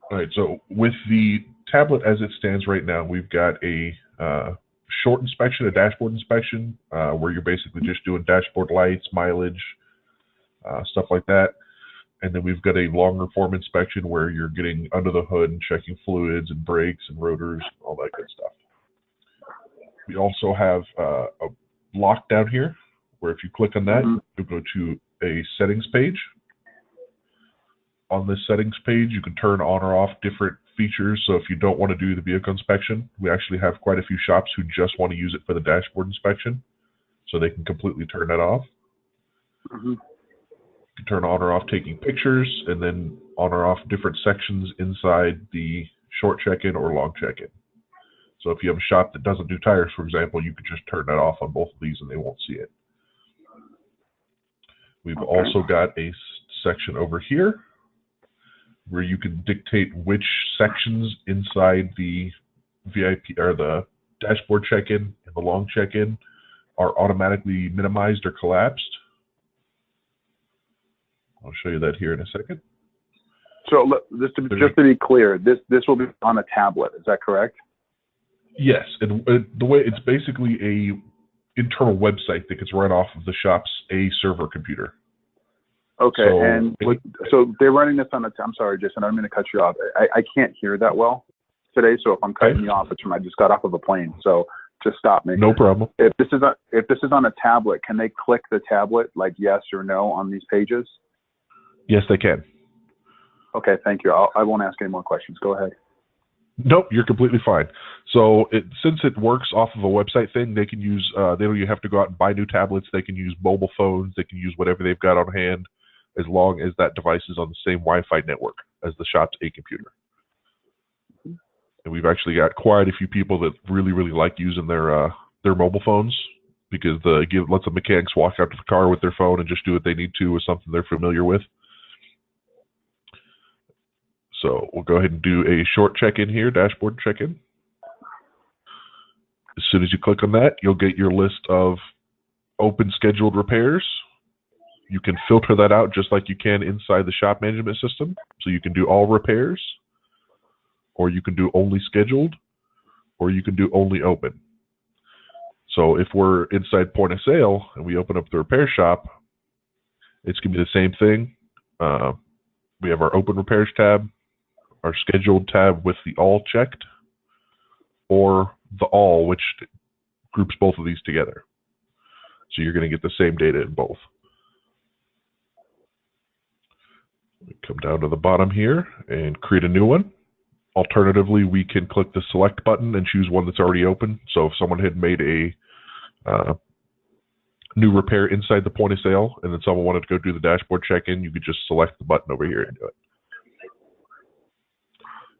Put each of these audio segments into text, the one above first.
All right, so with the tablet as it stands right now, we've got a short inspection, a dashboard inspection, where you're basically just doing dashboard lights, mileage, stuff like that. And then we've got a longer form inspection where you're getting under the hood and checking fluids and brakes and rotors, all that good stuff. We also have a lock down here, where if you click on that, you'll go to a settings page. On this settings page, you can turn on or off different features. So if you don't want to do the vehicle inspection, we actually have quite a few shops who just want to use it for the dashboard inspection, so they can completely turn that off. You can turn on or off taking pictures, and then on or off different sections inside the short check-in or long check-in. So if you have a shop that doesn't do tires, for example, you could just turn that off on both of these and they won't see it. We've also got a section over here where you can dictate which sections inside the VIP or the dashboard check-in and the long check-in are automatically minimized or collapsed. I'll show you that here in a second. So just to be clear, this will be on a tablet. Is that correct? Yes, and the way it's basically a internal website that gets right off of the shop's server computer. Okay, so, so they're running this on a. I'm sorry, Jason. I'm going to cut you off. I can't hear that well today, so if I'm cutting you off, it's from I just got off of a plane. So just stop me. No problem. If this is on a tablet, can they click the tablet like yes or no on these pages? Yes, they can. Okay, thank you. I won't ask any more questions. Go ahead. Nope, you're completely fine. So since it works off of a website thing, they can use. They don't even have to go out and buy new tablets. They can use mobile phones. They can use whatever they've got on hand, as long as that device is on the same Wi-Fi network as the shop's computer. And we've actually got quite a few people that really, really like using their mobile phones, because lets the mechanics walk out to the car with their phone and just do what they need to with something they're familiar with. So we'll go ahead and do a short check-in here, dashboard check-in. As soon as you click on that, you'll get your list of open scheduled repairs. You can filter that out just like you can inside the shop management system. So you can do all repairs, or you can do only scheduled, or you can do only open. So if we're inside point of sale and we open up the repair shop, it's going to be the same thing. We have our open repairs tab, our scheduled tab with the all checked, or the all, which groups both of these together. So you're going to get the same data in both. We come down to the bottom here and create a new one. Alternatively, we can click the select button and choose one that's already open. So if someone had made a new repair inside the point of sale and then someone wanted to go do the dashboard check-in, you could just select the button over here and do it.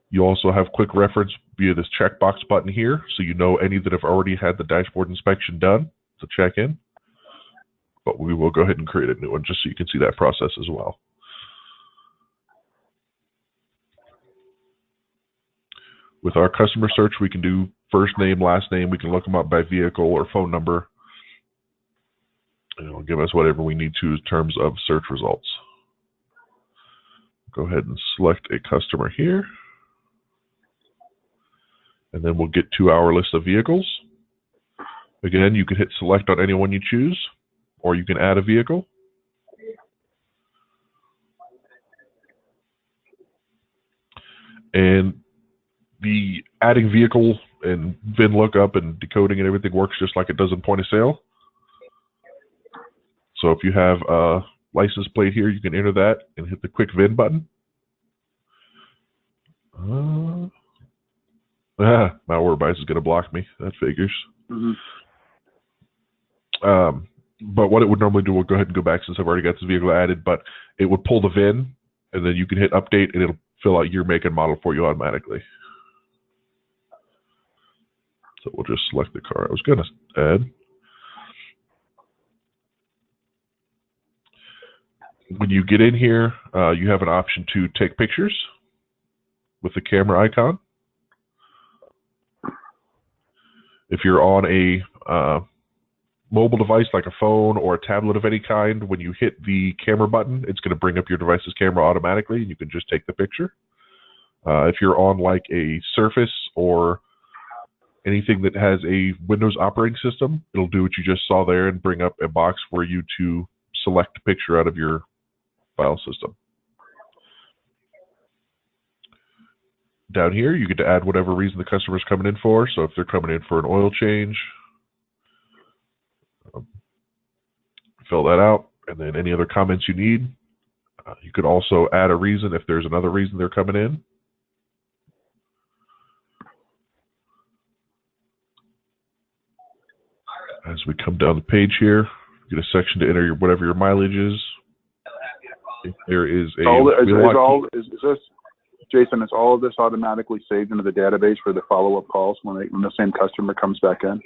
You also have quick reference via this checkbox button here, so you know any that have already had the dashboard inspection done to check in. But we will go ahead and create a new one just so you can see that process as well. With our customer search, we can do first name, last name. We can look them up by vehicle or phone number. And it'll give us whatever we need to in terms of search results. Go ahead and select a customer here. And then we'll get to our list of vehicles. Again, you can hit select on any one you choose, or you can add a vehicle. And the adding vehicle and VIN lookup and decoding and everything works just like it does in point of sale. So if you have a license plate here, you can enter that and hit the quick VIN button. Malwarebytes is going to block me. That figures. But what it would normally do, we'll go ahead and go back since I've already got this vehicle added, but it would pull the VIN, and then you can hit update, and it'll fill out your make and model for you automatically. So we'll just select the car I was going to add. When you get in here, you have an option to take pictures with the camera icon. If you're on a mobile device like a phone or a tablet of any kind, when you hit the camera button, it's going to bring up your device's camera automatically, and you can just take the picture. If you're on like a Surface or anything that has a Windows operating system, it'll do what you just saw there and bring up a box for you to select a picture out of your file system. Down here, you get to add whatever reason the customer's coming in for. So if they're coming in for an oil change, fill that out, and then any other comments you need. You could also add a reason if there's another reason they're coming in. As we come down the page here, you get a section to enter whatever your mileage is. If there is a Jason, is all of this automatically saved into the database for the follow-up calls when the same customer comes back in?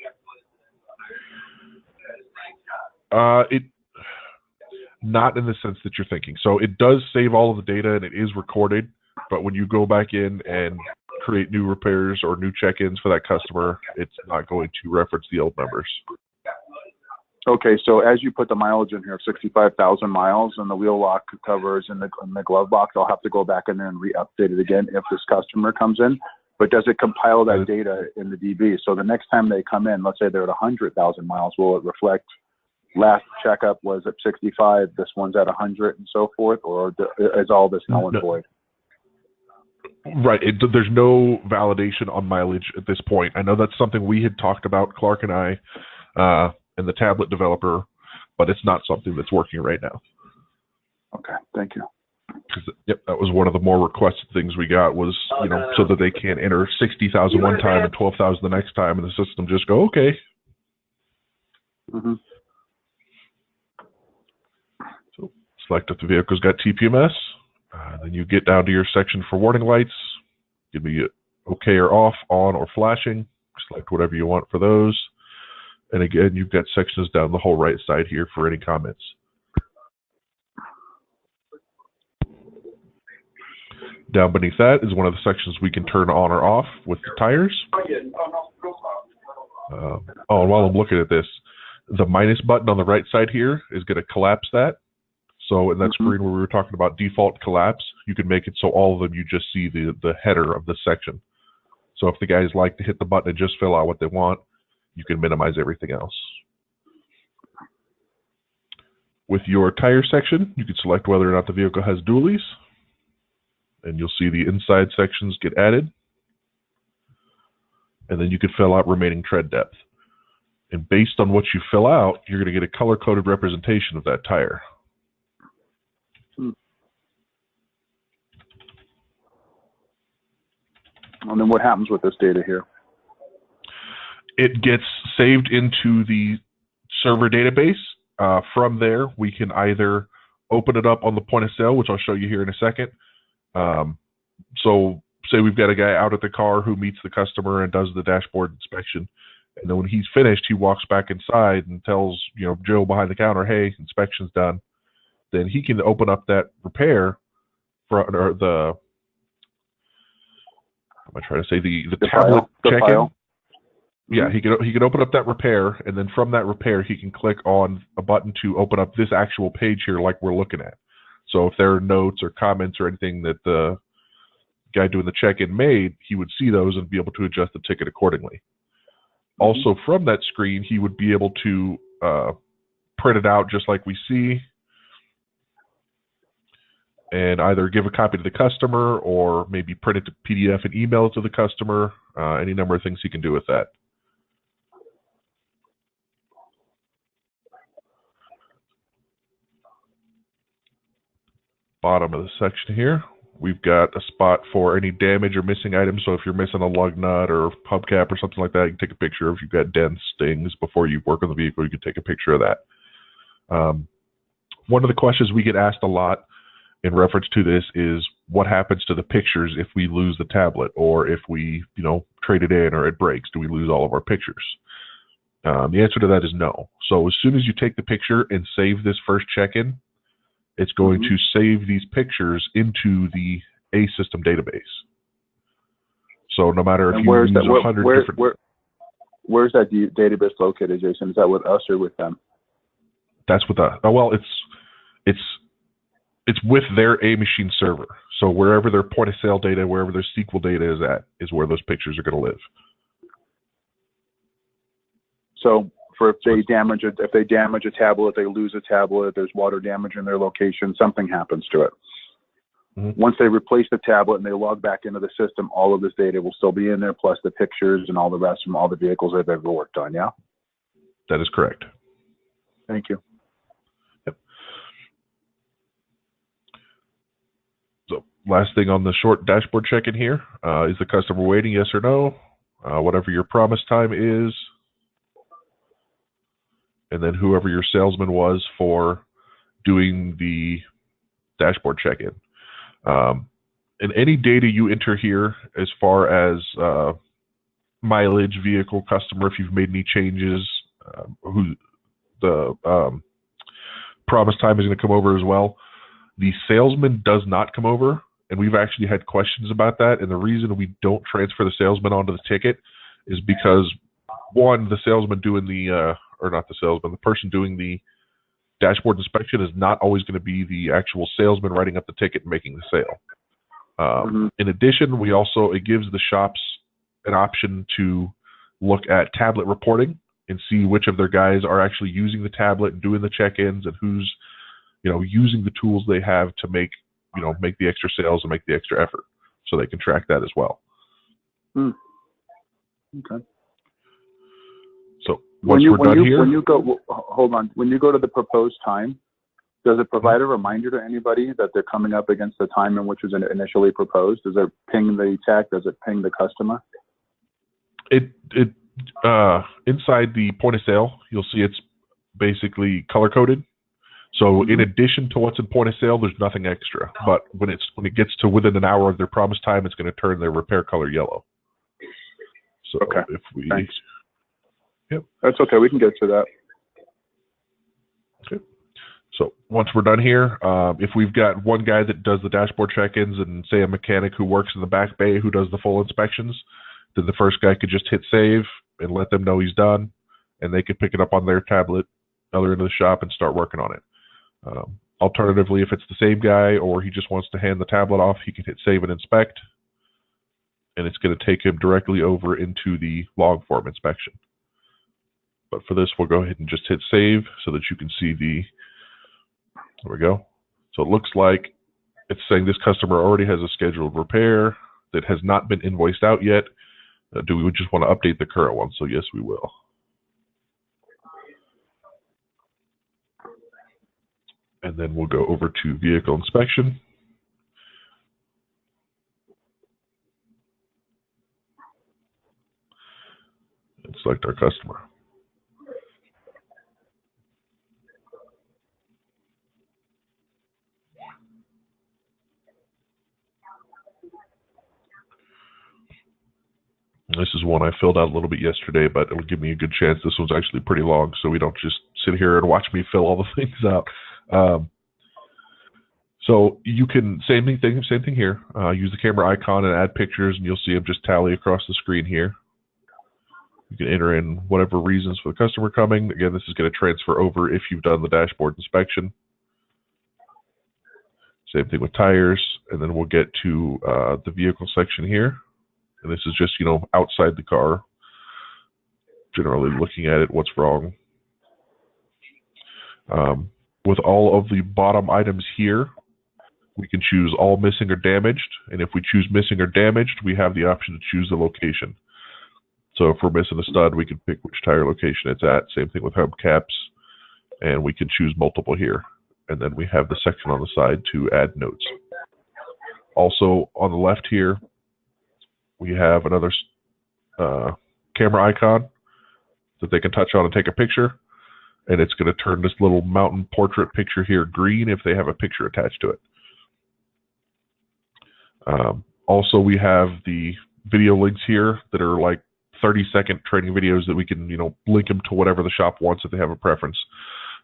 Not in the sense that you're thinking. So it does save all of the data and it is recorded, but when you go back in and create new repairs or new check-ins for that customer, it's not going to reference the old numbers. Okay, so as you put the mileage in here of 65,000 miles and the wheel lock covers in the glove box, I'll have to go back in there and re-update it again if this customer comes in. But does it compile that data in the DB? So the next time they come in, let's say they're at 100,000 miles, will it reflect last checkup was at 65, this one's at 100 and so forth, or is all this null and void? Right. There's no validation on mileage at this point. I know that's something we had talked about, Clark and I, and the tablet developer, but it's not something that's working right now. Okay, thank you. Yep, that was one of the more requested things we got was, so that they can't enter 60,000 one time and 12,000 the next time, and the system just go, okay. Mm-hmm. So select if the vehicle's got TPMS. Then you get down to your section for warning lights. Give me okay or off, on or flashing. Select whatever you want for those. And again, you've got sections down the whole right side here for any comments. Down beneath that is one of the sections we can turn on or off with the tires. And while I'm looking at this, the minus button on the right side here is going to collapse that. So in that screen where we were talking about default collapse, you can make it so all of them you just see the header of the section. So if the guys like to hit the button and just fill out what they want, you can minimize everything else. With your tire section, you can select whether or not the vehicle has dualies, and you'll see the inside sections get added. And then you can fill out remaining tread depth. And based on what you fill out, you're going to get a color-coded representation of that tire. And then what happens with this data here? It gets saved into the server database. From there, we can either open it up on the point of sale, which I'll show you here in a second. So say we've got a guy out at the car who meets the customer and does the dashboard inspection. And then when he's finished, he walks back inside and tells, Joe behind the counter, hey, inspection's done. Then he can open up that repair for the tablet check-in. Yeah, he can open up that repair, and then from that repair, he can click on a button to open up this actual page here like we're looking at. So if there are notes or comments or anything that the guy doing the check-in made, he would see those and be able to adjust the ticket accordingly. Also, from that screen, he would be able to print it out just like we see, and either give a copy to the customer or maybe print it to PDF and email it to the customer. Any number of things he can do with that. Bottom of the section here, we've got a spot for any damage or missing items. So if you're missing a lug nut or hubcap or something like that, you can take a picture. If you've got dents, stings, before you work on the vehicle, you can take a picture of that. One of the questions we get asked a lot in reference to this is what happens to the pictures if we lose the tablet, or if we, trade it in or it breaks, do we lose all of our pictures? The answer to that is no. So as soon as you take the picture and save this first check-in, it's going to save these pictures into the A system database. So no matter if you use 100 different... Where's that database located, Jason? Is that with us or with them? That's with us. Oh, well, it's it's with their A machine server. So wherever their point of sale data, wherever their SQL data is at, is where those pictures are going to live. So if they damage a tablet, they lose a tablet, there's water damage in their location, something happens to it. Mm-hmm. Once they replace the tablet and they log back into the system, all of this data will still be in there, plus the pictures and all the rest from all the vehicles they've ever worked on, yeah? That is correct. Thank you. Yep. So last thing on the short dashboard check-in here, is the customer waiting, yes or no? Whatever your promise time is, and then whoever your salesman was for doing the dashboard check-in. And any data you enter here as far as mileage, vehicle, customer, if you've made any changes, who the promise time is going to come over as well. The salesman does not come over, and we've actually had questions about that. And the reason we don't transfer the salesman onto the ticket is because, one, the salesman doing the, or not the salesman, the person doing the dashboard inspection is not always going to be the actual salesman writing up the ticket and making the sale. In addition, it gives the shops an option to look at tablet reporting and see which of their guys are actually using the tablet and doing the check-ins, and who's, using the tools they have to make the extra sales and make the extra effort, so they can track that as well. Okay. So once we're done here, when you go to the proposed time, does it provide a reminder to anybody that they're coming up against the time in which was initially proposed? Does it ping the tech? Does it ping the customer? It inside the point of sale, you'll see it's basically color coded. So in addition to what's in point of sale, there's nothing extra. But when it gets to within an hour of their promise time, it's going to turn their repair color yellow. So okay. Thanks. Yep. That's okay. We can get to that. Okay. So once we're done here, if we've got one guy that does the dashboard check-ins and, say, a mechanic who works in the back bay who does the full inspections, then the first guy could just hit save and let them know he's done, and they could pick it up on their tablet, other end of the shop, and start working on it. Alternatively, if it's the same guy or he just wants to hand the tablet off, he can hit save and inspect, and it's going to take him directly over into the log form inspection. But for this, we'll go ahead and just hit save so that you can see there we go. So it looks like it's saying this customer already has a scheduled repair that has not been invoiced out yet. Do we just want to update the current one? So yes, we will. And then we'll go over to vehicle inspection. And select our customer. This is one I filled out a little bit yesterday, but it'll give me a good chance. This one's actually pretty long, so we don't just sit here and watch me fill all the things out. So you can, same thing here. Use the camera icon and add pictures, and you'll see them just tally across the screen here. You can enter in whatever reasons for the customer coming. Again, this is going to transfer over if you've done the dashboard inspection. Same thing with tires, and then we'll get to the vehicle section here. And this is just, outside the car, generally looking at it, what's wrong. With all of the bottom items here, we can choose all missing or damaged. And if we choose missing or damaged, we have the option to choose the location. So if we're missing a stud, we can pick which tire location it's at. Same thing with hubcaps. And we can choose multiple here. And then we have the section on the side to add notes. Also, on the left here, we have another camera icon that they can touch on and take a picture. And it's going to turn this little mountain portrait picture here green if they have a picture attached to it. Also, we have the video links here that are like 30-second training videos that we can, link them to whatever the shop wants if they have a preference.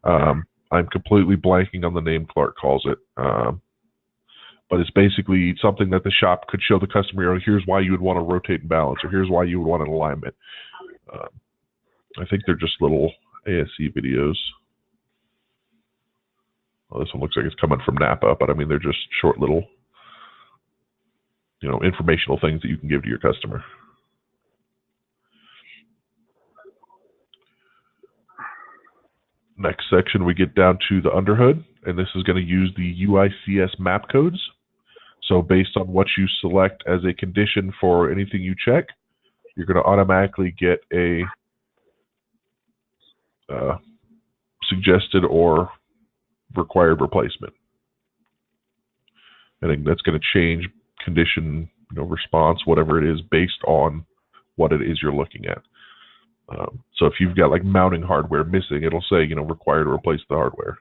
I'm completely blanking on the name Clark calls it. But it's basically something that the shop could show the customer, here's why you would want to rotate and balance, or here's why you would want an alignment. I think they're just little ASE videos. Well, this one looks like it's coming from Napa, but I mean, they're just short little, informational things that you can give to your customer. Next section, we get down to the underhood, and this is going to use the UICS map codes. So based on what you select as a condition for anything you check, you're going to automatically get a suggested or required replacement. And then that's going to change condition, response, whatever it is, based on what it is you're looking at. So if you've got like mounting hardware missing, it'll say, required to replace the hardware.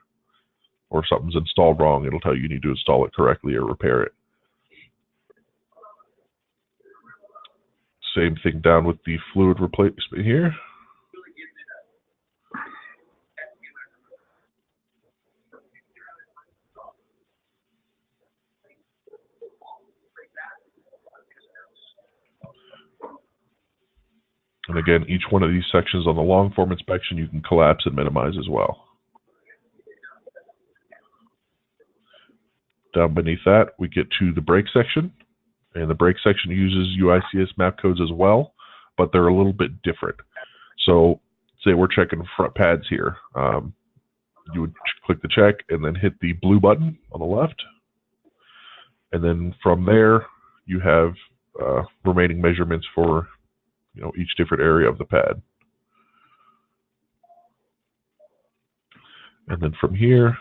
Or something's installed wrong, it'll tell you need to install it correctly or repair it. Same thing down with the fluid replacement here. And again, each one of these sections on the long form inspection you can collapse and minimize as well. Down beneath that, we get to the brake section. And the brake section uses UICS map codes as well, but they're a little bit different. So say we're checking front pads here. You would click the check and then hit the blue button on the left. And then from there, you have remaining measurements for each different area of the pad. And then from here,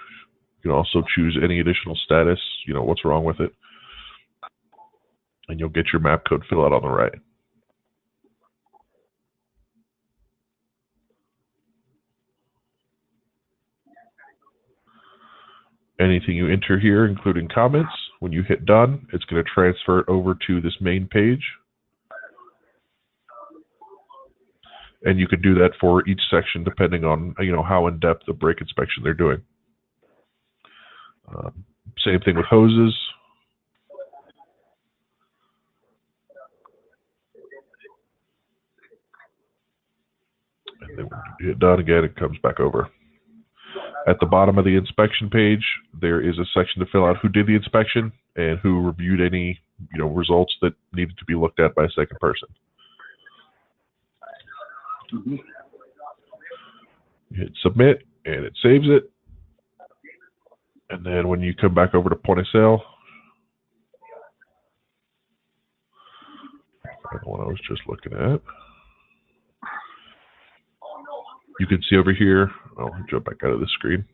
you can also choose any additional status, what's wrong with it. And you'll get your map code fill out on the right. Anything you enter here, including comments, when you hit done, it's going to transfer it over to this main page. And you can do that for each section depending on how in depth the brake inspection they're doing. Same thing with hoses. And then when you hit done again, it comes back over. At the bottom of the inspection page, there is a section to fill out who did the inspection and who reviewed any results that needed to be looked at by a second person. You hit submit and it saves it. And then when you come back over to point of sale, the one I was just looking at, you can see over here, I'll jump back out of the screen,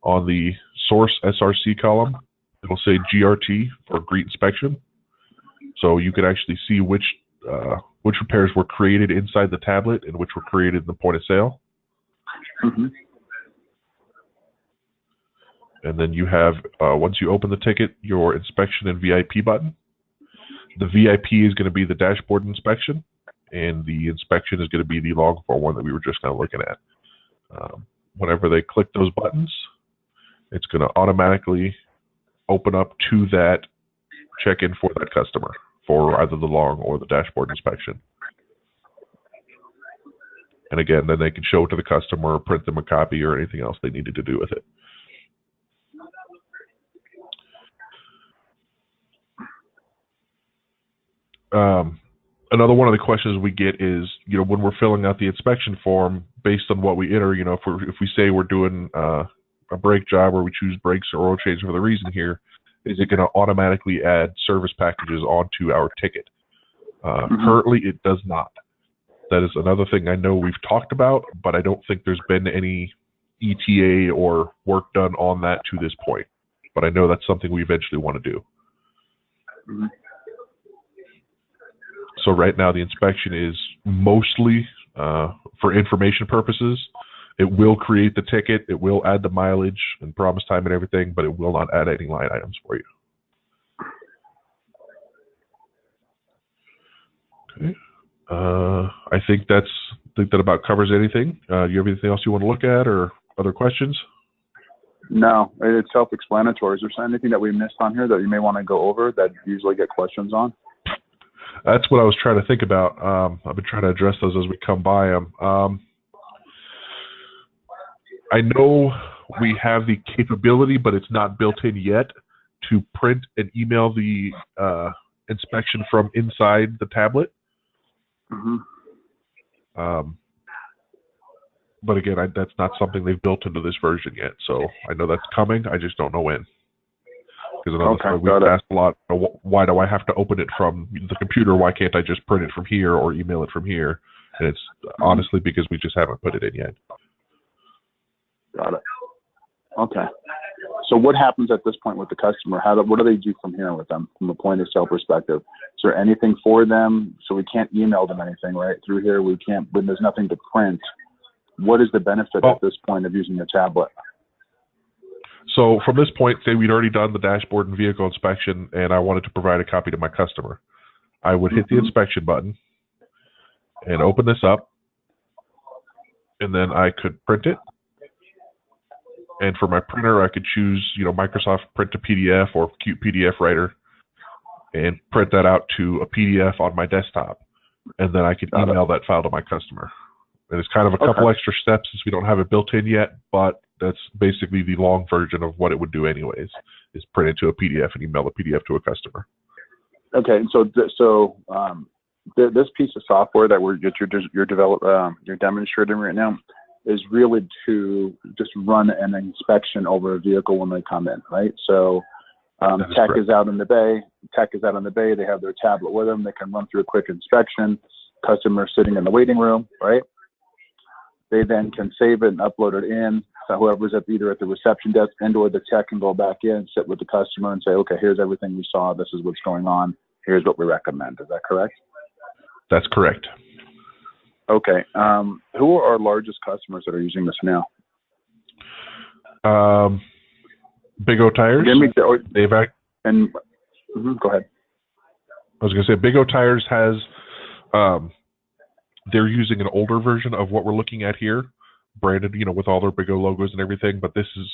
on the source SRC column, it'll say GRT for GREET inspection. So you can actually see which repairs were created inside the tablet and which were created in the point of sale. And then you have, once you open the ticket, your inspection and VIP button. The VIP is going to be the dashboard inspection, and the inspection is going to be the long form one that we were just now looking at. Whenever they click those buttons, it's going to automatically open up to that check-in for that customer for either the long or the dashboard inspection. And again, then they can show it to the customer, print them a copy, or anything else they needed to do with it. Another one of the questions we get is, when we're filling out the inspection form, based on what we enter, if we say we're doing a brake job or we choose brakes or oil change for the reason here, is it going to automatically add service packages onto our ticket? Currently, it does not. That is another thing I know we've talked about, but I don't think there's been any ETA or work done on that to this point. But I know that's something we eventually want to do. So right now the inspection is mostly for information purposes. It will create the ticket, it will add the mileage and promise time and everything, but it will not add any line items for you. Okay. I think that about covers anything. Do you have anything else you want to look at or other questions? No, it's self-explanatory. Is there anything that we missed on here that you may want to go over that you usually get questions on? That's what I was trying to think about. I've been trying to address those as we come by them. I know we have the capability, but it's not built in yet, to print and email the inspection from inside the tablet. Mm-hmm. But again, that's not something they've built into this version yet. So I know that's coming. I just don't know when. Because I know we've asked a lot. Why do I have to open it from the computer? Why can't I just print it from here or email it from here? And it's honestly because we just haven't put it in yet. Got it. Okay. So what happens at this point with the customer? What do they do from here with them from a point of sale perspective? Is there anything for them? So we can't email them anything, right? Through here, we can't, when there's nothing to print. What is the benefit at this point of using a tablet? So from this point, say we'd already done the dashboard and vehicle inspection, and I wanted to provide a copy to my customer. I would hit the inspection button and open this up, and then I could print it. And for my printer, I could choose, Microsoft Print to PDF or Qt PDF Writer, and print that out to a PDF on my desktop, and then I could email that file to my customer. And it's kind of a couple extra steps since we don't have it built in yet, but that's basically the long version of what it would do anyways, is print it to a PDF and email the PDF to a customer. Okay, so this piece of software that you're demonstrating right now is really to just run an inspection over a vehicle when they come in, right? So tech is out in the bay. They have their tablet with them. They can run through a quick inspection. Customer sitting in the waiting room, right? They then can save it and upload it in. So whoever's either at the reception desk and or the tech can go back in, sit with the customer and say, okay, here's everything we saw. This is what's going on. Here's what we recommend. Is that correct? That's correct. Okay. Who are our largest customers that are using this now? Big O Tires. Go ahead. I was going to say Big O Tires has, they're using an older version of what we're looking at here, branded, with all their Big O logos and everything. But this is,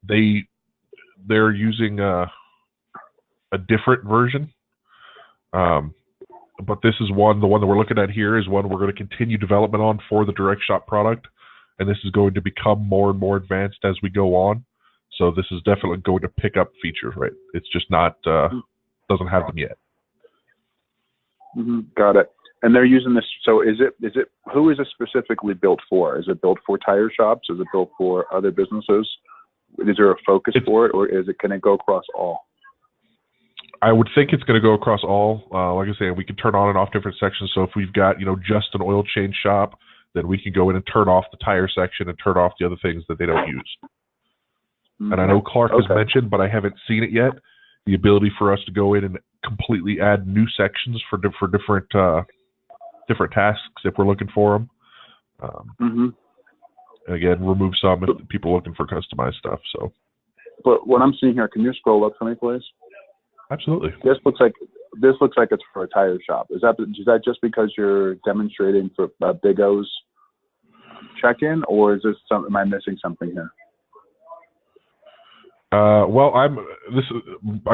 they're using a different version. But this is the one that we're looking at here is one we're going to continue development on for the Direct Shop product. And this is going to become more and more advanced as we go on. So this is definitely going to pick up features, right? It's just not, doesn't have them yet. Got it. And they're using this. So who is it specifically built for? Is it built for tire shops? Is it built for other businesses? Is there a focus for it, or can it go across all? I would think it's going to go across all. Like I say, we can turn on and off different sections. So if we've got, just an oil change shop, then we can go in and turn off the tire section and turn off the other things that they don't use. And I know Clark has mentioned, but I haven't seen it yet, the ability for us to go in and completely add new sections for different tasks if we're looking for them. And again, remove some if people are looking for customized stuff. So, but what I'm seeing here, can you scroll up for me, please? Absolutely. This looks like it's for a tire shop. Is that just because you're demonstrating for Big O's check-in, or is this am I missing something here? Well, I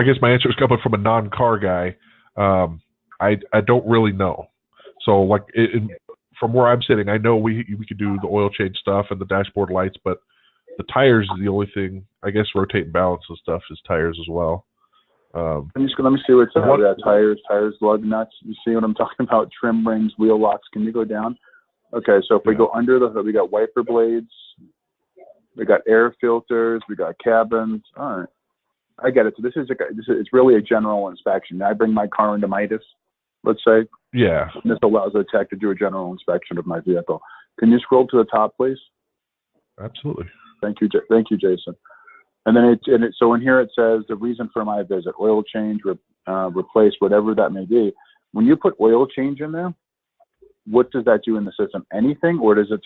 guess my answer is coming from a non-car guy. I don't really know. So like from where I'm sitting, I know we could do the oil change stuff and the dashboard lights, but the tires is the only thing. I guess rotate and balance and stuff is tires as well. Let me see what's out there. Tires, lug nuts. You see what I'm talking about? Trim rings, wheel locks. Can you go down? Okay, so if we go under the hood, we got wiper blades. We got air filters. We got cabins. All right, I get it. So it's really a general inspection. I bring my car into Midas, let's say. Yeah. And this allows the tech to do a general inspection of my vehicle. Can you scroll to the top, please? Absolutely. Thank you, Jason. And then so in here it says the reason for my visit: oil change, replace, whatever that may be. When you put oil change in there, what does that do in the system? Anything, or is it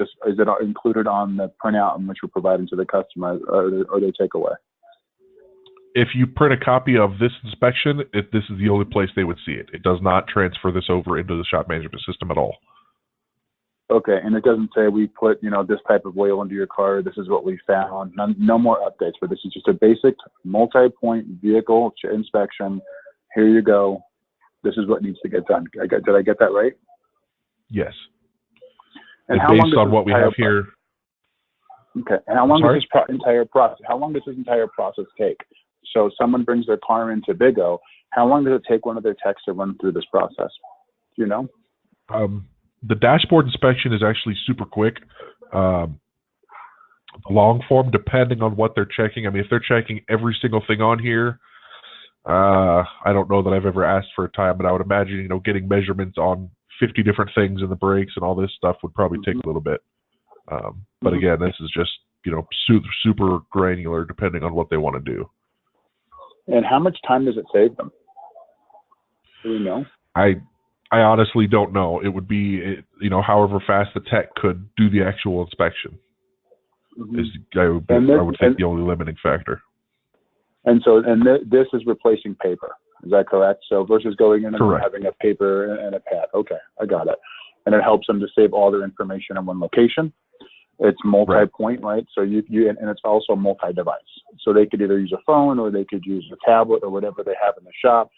included on the printout in which we're providing to the customer, or they take away? If you print a copy of this inspection, this is the only place they would see it. It does not transfer this over into the shop management system at all. Okay, and it doesn't say we put this type of oil into your car. This is what we found. No more updates, but this is just a basic multi-point vehicle inspection. Here you go. This is what needs to get done. Did I get that right? Yes. And based on what we have here. Okay. And how long does this entire process? How long does this entire process take? So someone brings their car into Bigo. How long does it take one of their techs to run through this process? Do you know? The dashboard inspection is actually super quick. Long form, depending on what they're checking. I mean, if they're checking every single thing on here, I don't know that I've ever asked for a time, but I would imagine, you know, getting measurements on 50 different things in the brakes and all this stuff would probably take a little bit. But again, this is just, you know, super granular depending on what they want to do. And how much time does it save them? Do you know? I honestly don't know. It would be, you know, however fast the tech could do the actual inspection. I would think the only limiting factor. And so, this is replacing paper. Is that correct? So versus going in and having a paper and a pad. Okay, I got it. And it helps them to save all their information in one location. It's multi-point, right? So and it's also multi-device. So they could either use a phone or they could use a tablet or whatever they have in the shop.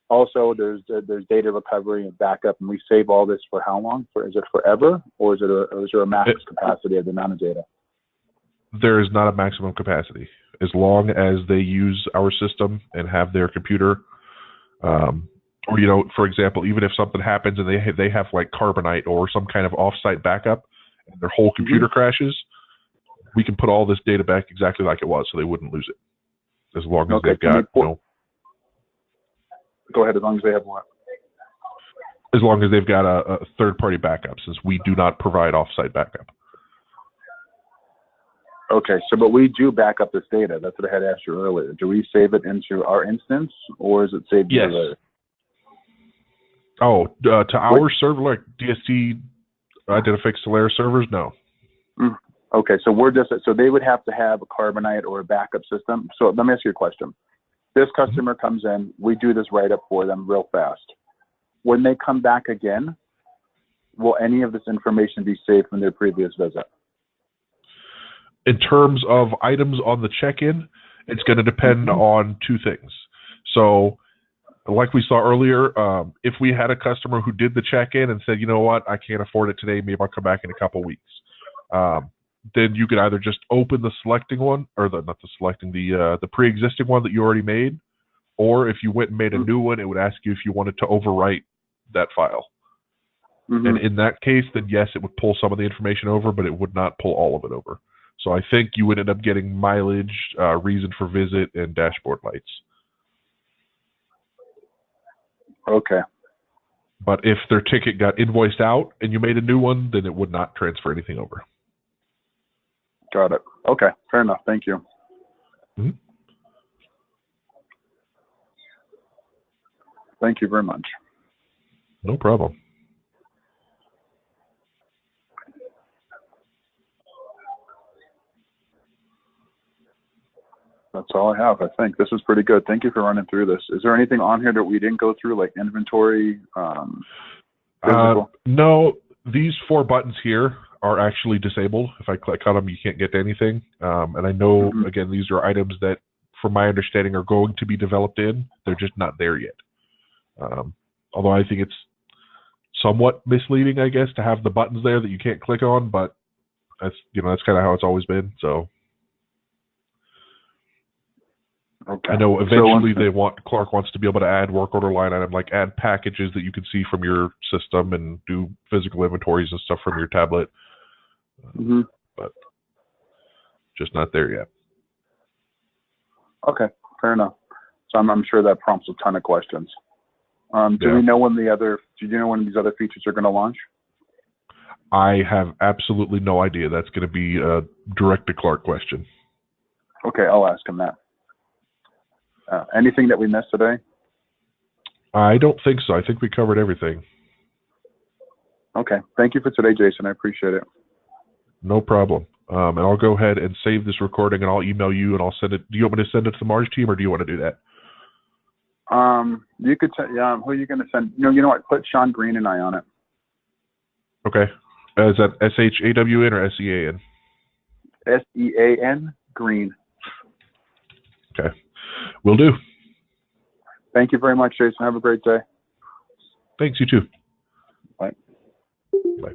Also, there's data recovery and backup, and we save all this for how long? Is it forever, or is there a max capacity of the amount of data? There is not a maximum capacity. As long as they use our system and have their computer, or, you know, for example, even if something happens and they have like Carbonite or some kind of offsite backup and their whole computer crashes, we can put all this data back exactly like it was, so they wouldn't lose it. As long as they've got, you know. Go ahead. As long as they have what? As long as they've got a third-party backup, since we do not provide offsite backup. Okay, but we do back up this data. That's what I had asked you earlier. Do we save it into our instance, or is it saved to the... Oh, to our server, like DST, Identifix Solaris servers? No. Okay, so they would have to have a Carbonite or a backup system. So let me ask you a question. This customer comes in, we do this write-up for them real fast. When they come back again, will any of this information be saved from their previous visit? In terms of items on the check-in, it's going to depend on two things. So, like we saw earlier, if we had a customer who did the check-in and said, you know what, I can't afford it today, maybe I'll come back in a couple weeks. Then you could either just open the selecting one, or the pre-existing one that you already made, or if you went and made a new one, it would ask you if you wanted to overwrite that file. And in that case, then yes, it would pull some of the information over, but it would not pull all of it over. So I think you would end up getting mileage, reason for visit, and dashboard lights. Okay. But if their ticket got invoiced out and you made a new one, then it would not transfer anything over. Got it. Okay, fair enough. Thank you. Thank you very much. No problem. That's all I have, I think. This is pretty good. Thank you for running through this. Is there anything on here that we didn't go through, like inventory, physical? No, these 4 buttons here are actually disabled. If I click on them, you can't get to anything. And I know, again, these are items that, from my understanding, are going to be developed in. They're just not there yet. Although I think it's somewhat misleading, I guess, to have the buttons there that you can't click on, but that's kind of how it's always been. So okay. I know eventually Clark wants to be able to add work order line item, like add packages that you can see from your system and do physical inventories and stuff from your tablet. But just not there yet. Okay, fair enough. So I'm sure that prompts a ton of questions. Do you know when these other features are going to launch? I have absolutely no idea. That's going to be a direct to Clark question. Okay, I'll ask him that. Anything that we missed today? I don't think so. I think we covered everything. Okay. Thank you for today, Jason. I appreciate it. No problem. And I'll go ahead and save this recording, and I'll email you, and I'll send it. Do you want me to send it to the Mars team, or do you want to do that? You could. Who are you going to send? You know what? Put Sean Green and I on it. Okay. Is that SHAWN or SEAN? SEAN Green. Okay. Will do. Thank you very much, Jason. Have a great day. Thanks, you too. Bye. Bye.